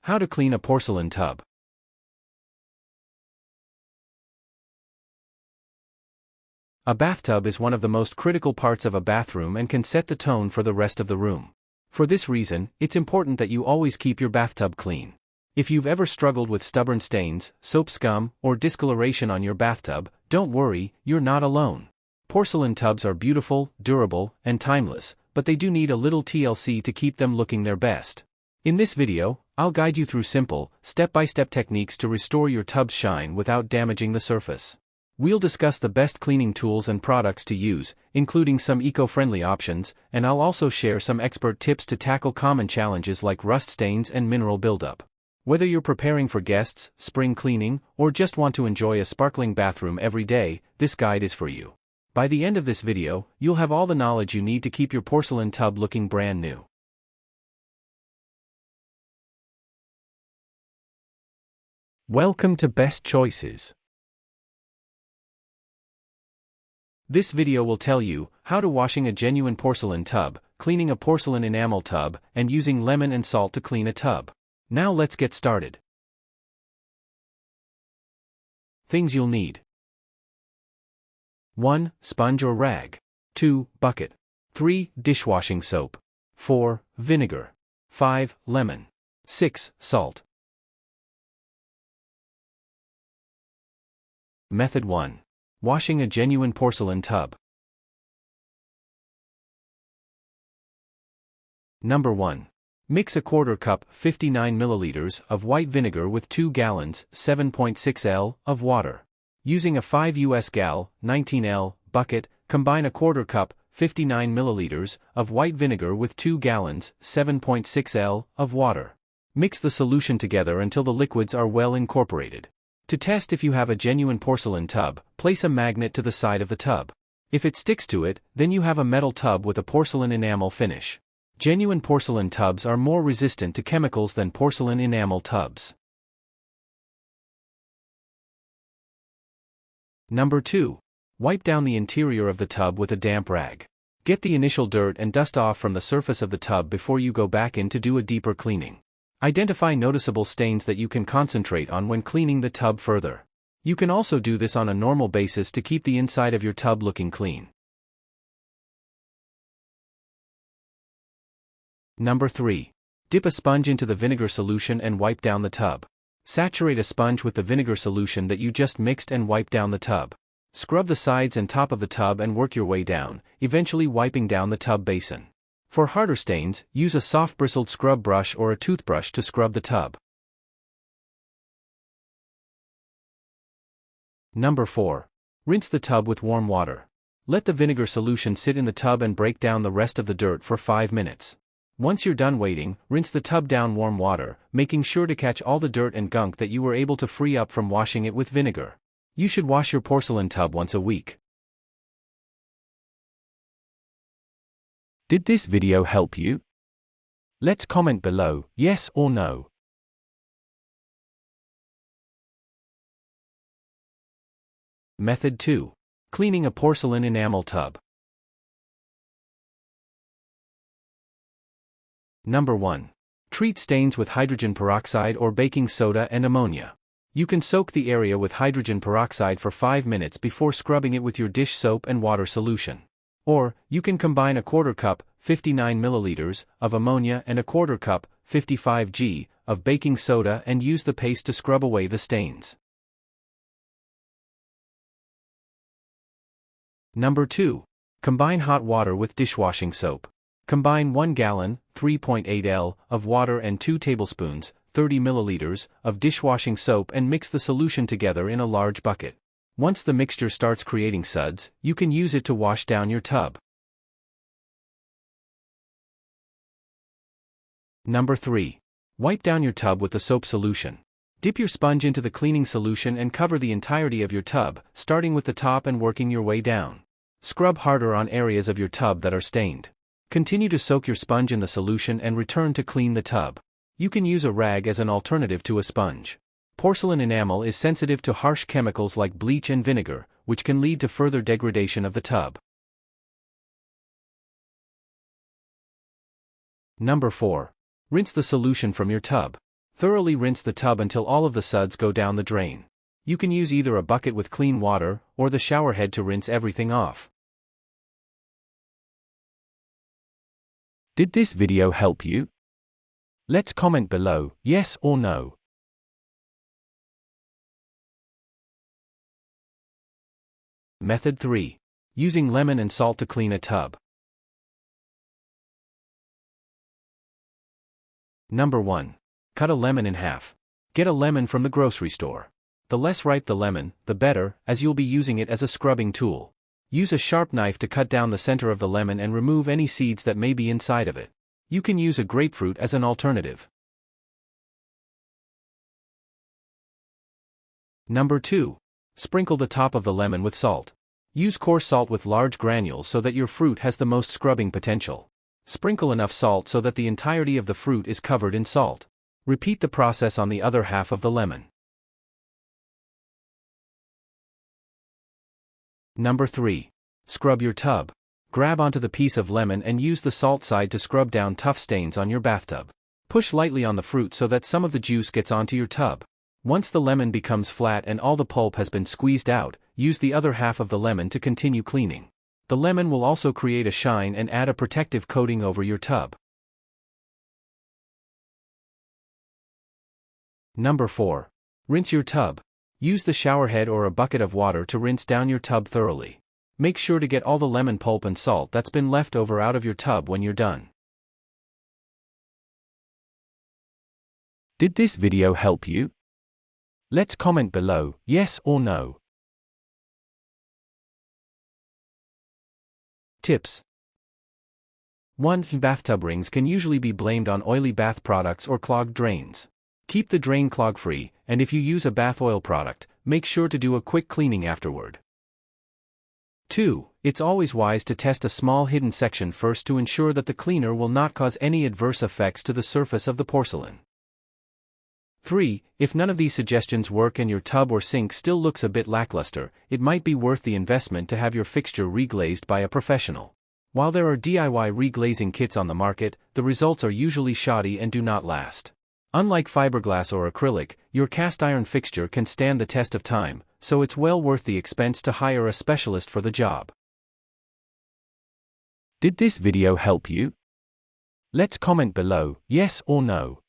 How to clean a porcelain tub. A bathtub is one of the most critical parts of a bathroom and can set the tone for the rest of the room. For this reason, it's important that you always keep your bathtub clean. If you've ever struggled with stubborn stains, soap scum, or discoloration on your bathtub, don't worry, you're not alone. Porcelain tubs are beautiful, durable, and timeless, but they do need a little TLC to keep them looking their best. In this video, I'll guide you through simple, step-by-step techniques to restore your tub's shine without damaging the surface. We'll discuss the best cleaning tools and products to use, including some eco-friendly options, and I'll also share some expert tips to tackle common challenges like rust stains and mineral buildup. Whether you're preparing for guests, spring cleaning, or just want to enjoy a sparkling bathroom every day, this guide is for you. By the end of this video, you'll have all the knowledge you need to keep your porcelain tub looking brand new. Welcome to Best Choices. This video will tell you how to washing a genuine porcelain tub, cleaning a porcelain enamel tub, and using lemon and salt to clean a tub. Now let's get started. Things you'll need: 1. Sponge or rag. 2. Bucket. 3. Dishwashing soap. 4. Vinegar. 5. Lemon. 6. Salt. Method 1. Washing a genuine porcelain tub. Number 1. Mix a quarter cup 59 milliliters of white vinegar with 2 gallons 7.6 L of water. Using a 5 US gal 19 L bucket, combine a quarter cup 59 milliliters of white vinegar with 2 gallons 7.6 L of water. Mix the solution together until the liquids are well incorporated. To test if you have a genuine porcelain tub, place a magnet to the side of the tub. If it sticks to it, then you have a metal tub with a porcelain enamel finish. Genuine porcelain tubs are more resistant to chemicals than porcelain enamel tubs. Number 2. Wipe down the interior of the tub with a damp rag. Get the initial dirt and dust off from the surface of the tub before you go back in to do a deeper cleaning. Identify noticeable stains that you can concentrate on when cleaning the tub further. You can also do this on a normal basis to keep the inside of your tub looking clean. Number 3. Dip a sponge into the vinegar solution and wipe down the tub. Saturate a sponge with the vinegar solution that you just mixed and wipe down the tub. Scrub the sides and top of the tub and work your way down, eventually wiping down the tub basin. For harder stains, use a soft bristled scrub brush or a toothbrush to scrub the tub. Number 4. Rinse the tub with warm water. Let the vinegar solution sit in the tub and break down the rest of the dirt for 5 minutes. Once you're done waiting, rinse the tub down warm water, making sure to catch all the dirt and gunk that you were able to free up from washing it with vinegar. You should wash your porcelain tub once a week. Did this video help you? Let's comment below, yes or no. Method 2. Cleaning a porcelain enamel tub. Number 1. Treat stains with hydrogen peroxide or baking soda and ammonia. You can soak the area with hydrogen peroxide for 5 minutes before scrubbing it with your dish soap and water solution. Or, you can combine a quarter cup 59 milliliters of ammonia and a quarter cup 55 g of baking soda and use the paste to scrub away the stains. Number 2. Combine hot water with dishwashing soap. Combine 1 gallon 3.8 L of water and 2 tablespoons 30 milliliters of dishwashing soap and mix the solution together in a large bucket. Once the mixture starts creating suds, you can use it to wash down your tub. Number 3. Wipe down your tub with the soap solution. Dip your sponge into the cleaning solution and cover the entirety of your tub, starting with the top and working your way down. Scrub harder on areas of your tub that are stained. Continue to soak your sponge in the solution and return to clean the tub. You can use a rag as an alternative to a sponge. Porcelain enamel is sensitive to harsh chemicals like bleach and vinegar, which can lead to further degradation of the tub. Number 4. Rinse the solution from your tub. Thoroughly rinse the tub until all of the suds go down the drain. You can use either a bucket with clean water or the shower head to rinse everything off. Did this video help you? Let's comment below, yes or no. Method 3. Using lemon and salt to clean a tub. Number 1. Cut a lemon in half. Get a lemon from the grocery store. The less ripe the lemon, the better, as you'll be using it as a scrubbing tool. Use a sharp knife to cut down the center of the lemon and remove any seeds that may be inside of it. You can use a grapefruit as an alternative. Number 2. Sprinkle the top of the lemon with salt. Use coarse salt with large granules so that your fruit has the most scrubbing potential. Sprinkle enough salt so that the entirety of the fruit is covered in salt. Repeat the process on the other half of the lemon. Number 3. Scrub your tub. Grab onto the piece of lemon and use the salt side to scrub down tough stains on your bathtub. Push lightly on the fruit so that some of the juice gets onto your tub. Once the lemon becomes flat and all the pulp has been squeezed out, use the other half of the lemon to continue cleaning. The lemon will also create a shine and add a protective coating over your tub. Number 4. Rinse your tub. Use the shower head or a bucket of water to rinse down your tub thoroughly. Make sure to get all the lemon pulp and salt that's been left over out of your tub when you're done. Did this video help you? Let's comment below, yes or no. Tips. 1. Bathtub rings can usually be blamed on oily bath products or clogged drains. Keep the drain clog-free, and if you use a bath oil product, make sure to do a quick cleaning afterward. 2. It's always wise to test a small hidden section first to ensure that the cleaner will not cause any adverse effects to the surface of the porcelain. 3. If none of these suggestions work and your tub or sink still looks a bit lackluster, it might be worth the investment to have your fixture reglazed by a professional. While there are DIY reglazing kits on the market, the results are usually shoddy and do not last. Unlike fiberglass or acrylic, your cast iron fixture can stand the test of time, so it's well worth the expense to hire a specialist for the job. Did this video help you? Let's comment below, yes or no.